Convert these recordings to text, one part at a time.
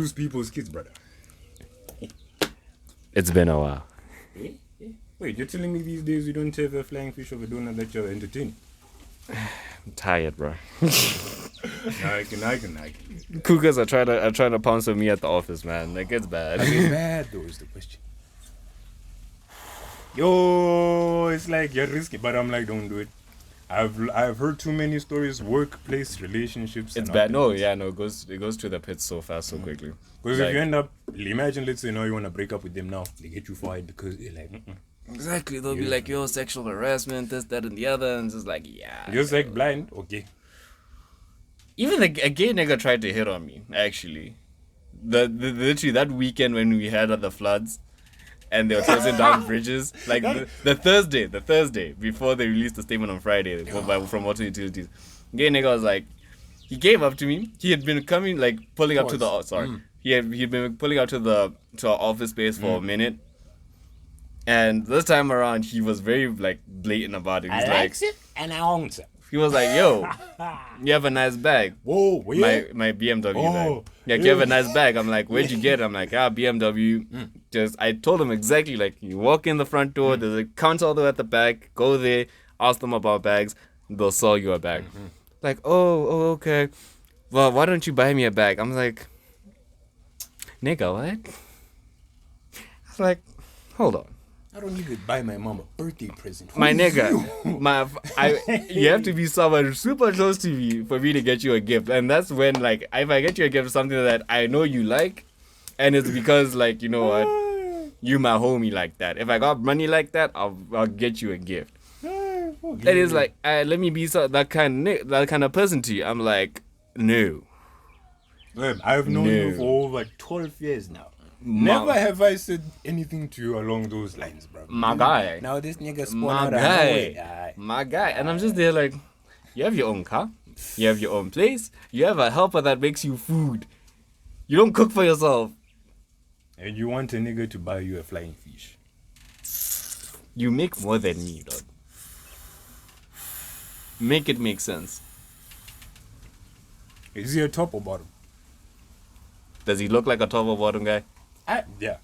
Use people's kids, brother. It's been a while. Wait, you're telling me these days you don't have a flying fish of a donut that you're entertaining? I'm tired, bro. I can. Cougars are trying to pounce on me at the office, man. Like, it's bad. Are they mad though is the question. Yo, it's like you're risky, but I'm like, don't do it. I've heard too many stories, workplace relationships. It's bad. No, yeah, no, it goes to the pits so fast, so quickly. Because if you end up, imagine, let's say now you want to break up with them now, they get you fired because they're like, Exactly, they'll be like, yo, sexual harassment, this, that, and the other, and it's just like, yeah. You're just like blind, okay. Even a gay nigga tried to hit on me, actually. Literally that weekend when we had the floods and they were closing down bridges, like the Thursday before they released the statement on Friday from Water Utilities. Gay nigga was like, he came up to me. He had been coming, like, pulling up to the, he'd been pulling up to our office space for a minute. And this time around, he was very, like, blatant about it. He's like it and I owns it. He was like, yo, you have a nice bag. Whoa, yeah. My BMW bag. Like, you have a nice bag. I'm like, where'd you get it? I'm like, BMW. I told him exactly, like, you walk in the front door, there's a counter all the way at the back, go there, ask them about bags, they'll sell you a bag. Like, oh, okay. Well, why don't you buy me a bag? I'm like, nigga, what? I was like, hold on. I don't need to buy my mom a birthday present. My nigga, you have to be someone super close to me for me to get you a gift. And that's when, like, if I get you a gift, something that I know you like, and it's because, like, you know what, you my homie like that. If I got money like that, I'll get you a gift. And it's like, let me be that kind of person to you. I'm like, no. I've known you for over 12 years now. Never have I said anything to you along those lines, bro. My guy. Now this nigga spawned out my guy. And I'm just there like, you have your own car. You have your own place. You have a helper that makes you food. You don't cook for yourself. And you want a nigga to buy you a flying fish. You make more than me, dog. Make it make sense. Is he a top or bottom? Does he look like a top or bottom guy? Yeah.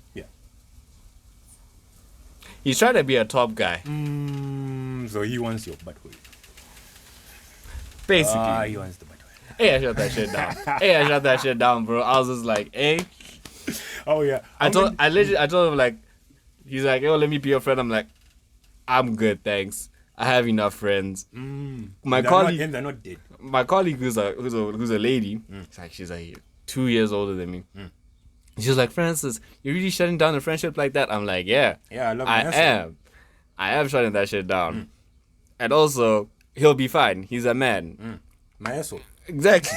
He's trying to be a top guy. So he wants your butt hole. Basically. He wants the butt hole. Hey, I shut that shit down. Bro. I was just like, hey. Oh yeah. I told him, like, he's like, yo, let me be your friend. I'm like, I'm good, thanks. I have enough friends. My colleague, they're not dead. My colleague who's a lady, she's like 2 years older than me. She's like, Francis, you're really shutting down a friendship like that? I'm like, yeah, I am shutting that shit down. And also, he'll be fine. He's a man. My asshole. Exactly.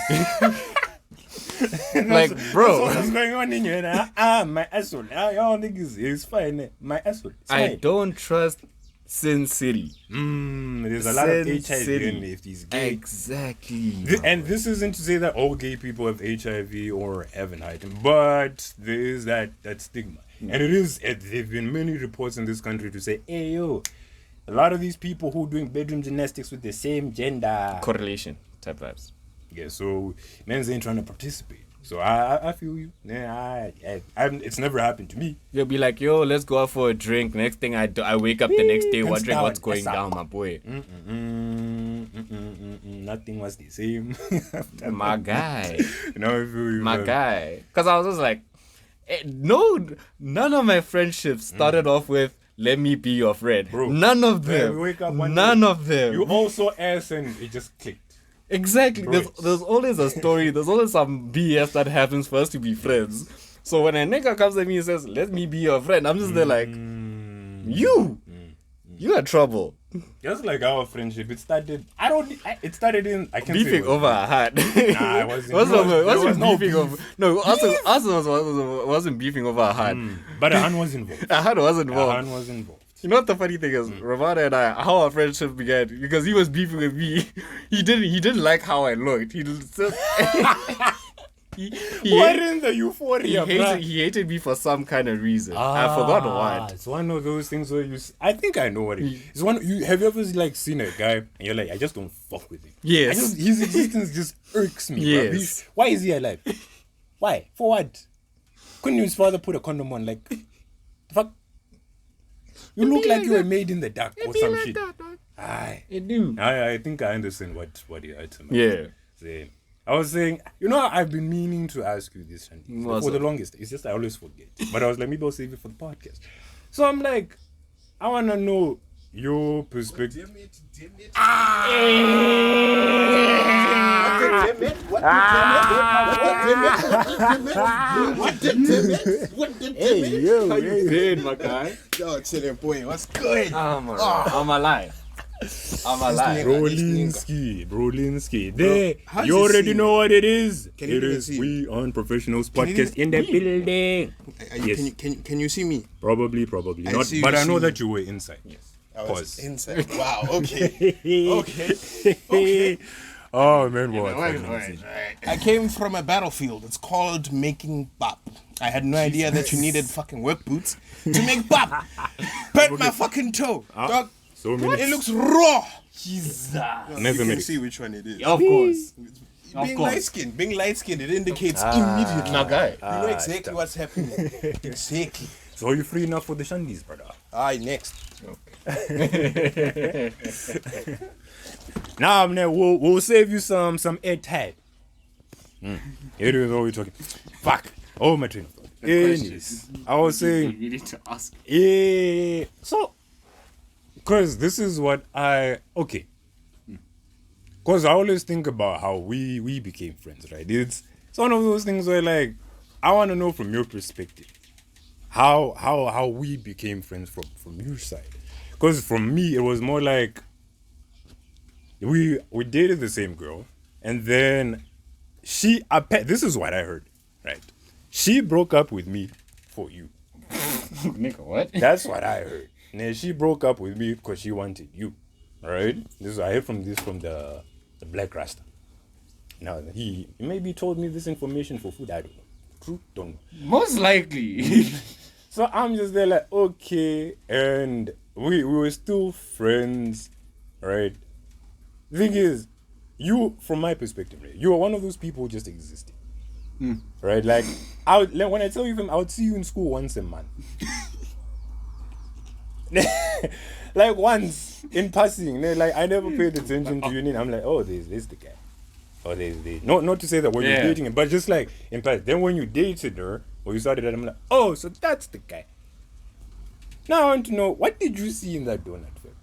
Like, bro. What's going on in here? My asshole. Y'all niggas, it's fine. My asshole. I don't trust Sin City. There's a lot of HIV in these gays. Exactly. And this isn't to say that all gay people have HIV or haven't had it, but there is that stigma. And there've been many reports in this country to say, hey, yo, a lot of these people who are doing bedroom gymnastics with the same gender. Correlation type vibes. Yeah, so men's ain't trying to participate. So I feel you. Yeah, it's never happened to me. You'll be like, yo, let's go out for a drink. Next thing I wake up the next day wondering what's going down, my boy. Nothing was the same. My guy. No, I feel you. My guy. Because I was just like, none of my friendships started off with, let me be your friend. Bro, none of them. We wake up none of them. You also asked and it just clicked. Exactly. There's always a story. There's always some BS that happens for us to be friends. So when a nigga comes at me and says, let me be your friend, I'm just there like, you are trouble. Just like our friendship, it started in, I can't beefing say over a hat. Nah, it wasn't. Wasn't beefing over a hat. But a hand was involved. A hand was involved. You know what the funny thing is? Ramada and I, how our friendship began, because he was beefing with me. He didn't like how I looked. He what in the euphoria? He hated me for some kind of reason. I forgot what. It's one of those things where I think I know what it is. It's have you ever like seen a guy and you're like, I just don't fuck with him. Yes. His existence just irks me. Yes. Why is he alive? Why? For what? couldn't his father put a condom on? Like, the fuck? You look like you were made in the dark or some shit. Aye. It do. I think I understand what he had to Yeah. say. I was saying, I've been meaning to ask you this Shandy, for the longest. It's just I always forget. But I was like, maybe I'll save it for the podcast. So I'm like, I want to know your perspective. Damn it. What did Hey, yo, How you been, my guy? Yo, chilling boy, what's good? I'm alive. I'm alive. Brolinsky. There, how's you it already seem? know what it is. Can you It even is see? We on Professionals Can you Podcast in the building. Yes. Can you see me? Probably I not. see But you I know see- that you were inside. Yes. I was Pause. inside. Wow. Okay. Okay. Oh man, what? I came from a battlefield. It's called making bop. I had no idea that you needed fucking work boots to make bop. Burnt my fucking toe. Dog. So many. It looks raw. Jesus. Never You can made it. see which one it is. Of course. Being light skinned, it indicates immediately. My guy. You know exactly what's happening. Exactly. So are you free enough for the Shandies, brother? Alright, next. Nah, man, we'll save you some airtime. It is all we talking. Fuck. Oh, my train of thought. Anyways, I was saying, You need to ask. yeah. So, because this is what okay. Because I always think about how we became friends, right? It's one of those things where, like, I want to know from your perspective how we became friends from your side. Because from me, it was more like we dated the same girl, and then this is what I heard, right? She broke up with me for you. Nigga, what? That's what I heard. And she broke up with me because she wanted you. Alright? I heard from the Black Rasta. Now he maybe told me this information for food, I don't know. True, don't know. Most likely. So I'm just there like, okay, and we were still friends, right? The thing is, you, from my perspective, right, you are one of those people who just existed. Right? Like, when I tell you them, I would see you in school once a month. Like once in passing, like I never paid attention to you. I'm like, oh, there's the guy. Oh, there's not to say that when you're dating him, but just like in past. Then when you dated her or you started that, I'm like, oh, so that's the guy. Now I want to know, what did you see in that donut film?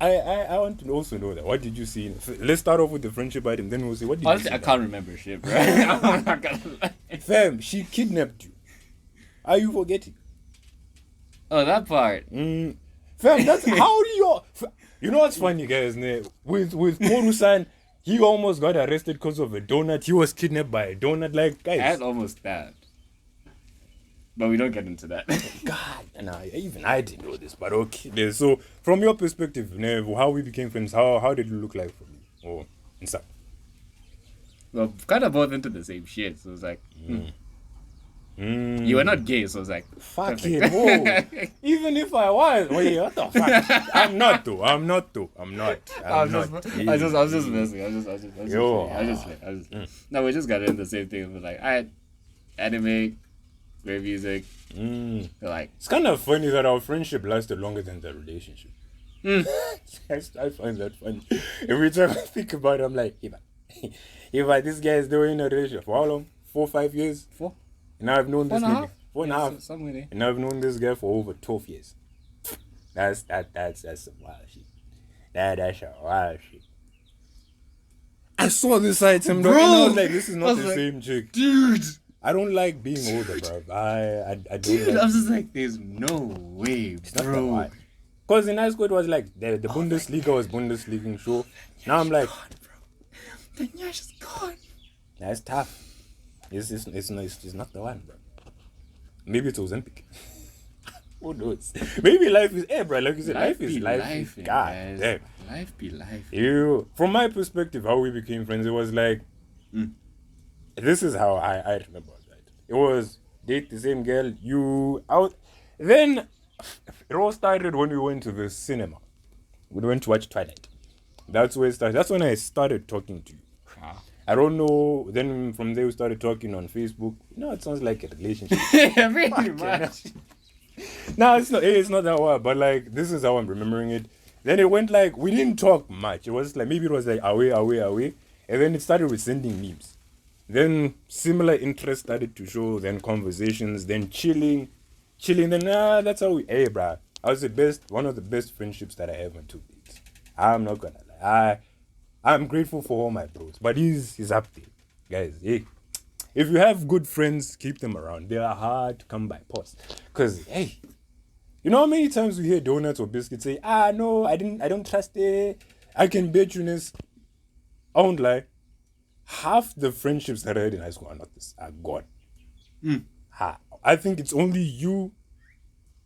I want to also know that. What did you see? Let's start off with the friendship item, then we'll see what did Honestly, you I see. can't remember shit, bro. I'm not gonna lie. Fam, she kidnapped you. Are you forgetting? Oh, that part. Fam, that's how do you know what's funny, guys? With Moru-san, he almost got arrested because of a donut. He was kidnapped by a donut. Like, guys, And almost that. But we don't get into that. God, and even I didn't know this, but okay. So, from your perspective, how we became friends, how did it look like for you? Or inside? Well, kind of both into the same shit. So it's like, you were not gay, so it's like, Fuck perfect. it, whoa. Even if I was, wait, what the fuck? I'm not. I was just messing. No, we just got in the same thing. It was like, I anime, great music. Like, It's kind of funny that our friendship lasted longer than the relationship. I find that funny. Every time I think about it, I'm like, if this guy is doing a relationship for how long? 4 or 5 years? 4. And I've known this nigga. 4.5. Somewhere there. And I've known this guy for over 12 years. That's some wild shit. That's some wild shit. I saw this item, bro. And I was like, this is not the same chick. Dude! I don't like being older, bro. I don't Dude, like I was just like, there's no way, bro. Because in high school, it was like the Bundesliga was Bundesliga show. Now I'm like, The Nyash is gone. that's tough. It's not the one, bro. Maybe it's Ozempic. Who knows? Maybe life is, bro. Like you said, life is life. God damn. Life be life. From my perspective, how we became friends, it was like, this is how I remember that. It was date the same girl, you out. Then it all started when we went to the cinema. We went to watch Twilight. That's where it started. That's when I started talking to you. I don't know. Then from there we started talking on Facebook. No, it sounds like a relationship. Yeah, pretty much. No, it's not that wild. But like this is how I'm remembering it. Then it went like we didn't talk much. It was like maybe it was like away, and then it started with sending memes. Then similar interest started to show. Then conversations. Then chilling. Then that's how we. Hey, bruh. I was one of the best friendships that I ever took. I'm not gonna lie. I'm grateful for all my bros, but he's up there, guys. Hey, if you have good friends, keep them around. They are hard to come by, pause. Cause hey, you know how many times we hear donuts or biscuits say, no, I don't trust it. I can bet you this. I won't lie. Half the friendships that I had in high school are gone. I think it's only you,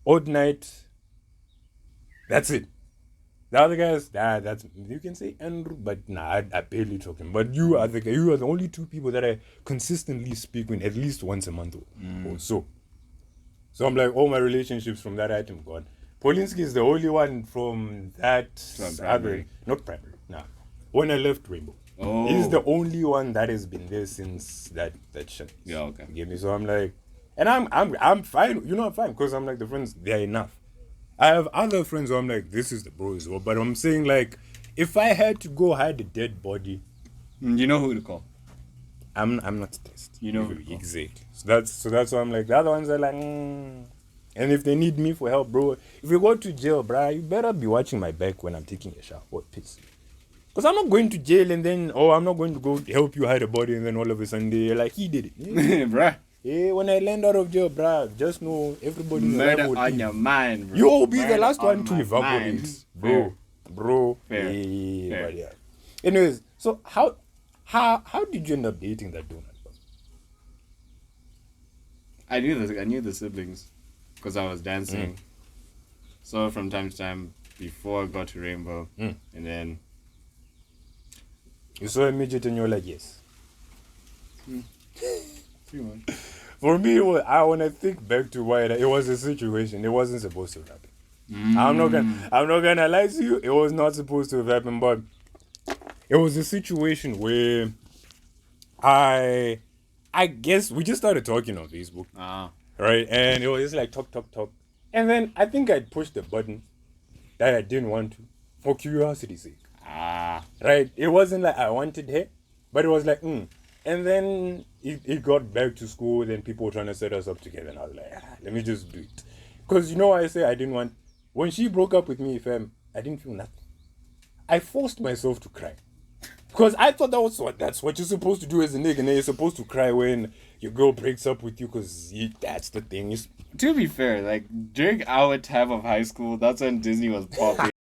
Odd Night. That's it. The other guys, that's you can say Andrew, but I barely talk to him. But you are the only two people that I consistently speak with at least once a month or so. So I'm like, all my relationships from that item gone. Polinsky is the only one from that not primary. Nah. When I left Rainbow. Oh. He's the only one that has been there since that shit. Yeah, okay. You get me? So I'm like, and I'm fine. You know I'm fine because I'm like the friends, they're enough. I have other friends who I'm like, this is the bro as well. But I'm saying like, if I had to go hide a dead body, You know who to call. I'm not stressed. You know who to call. Exactly. So that's why I'm like, the other ones are like, And if they need me for help, bro, if you go to jail, bro, you better be watching my back when I'm taking a shower. What piss? Because I'm not going to jail and then, I'm not going to go help you hide a body and then all of a sudden they're like, he did it. Yeah. Bruh. Yeah, when I land out of jail, bruh, just know everybody's Murder alive will on leave. your mind, bro. You'll be the Murder last one on to my evaporate, mind. bro. Fair. Yeah, Fair. but yeah. Anyways, so how did you end up dating that donut? I knew the siblings because I was dancing. So from time to time, before I got to Rainbow, and then You saw a midget and you're like, yes. pretty much. For me, when I think back to why it was a situation, it wasn't supposed to happen. I'm not gonna lie to you, it was not supposed to have happened, but it was a situation where I guess we just started talking on Facebook, right? And it was just like talk. And then I think I'd pushed the button that I didn't want to, for curiosity's sake. Right? It wasn't like I wanted her, but it was like, And then it got back to school, then people were trying to set us up together, and I was like, let me just do it. Because you know why I say I didn't want... When she broke up with me, fam, I didn't feel nothing. I forced myself to cry. Because I thought that's what you're supposed to do as a nigga, and you're supposed to cry when your girl breaks up with you, because that's the thing. To be fair, like during our time of high school, that's when Disney was popping.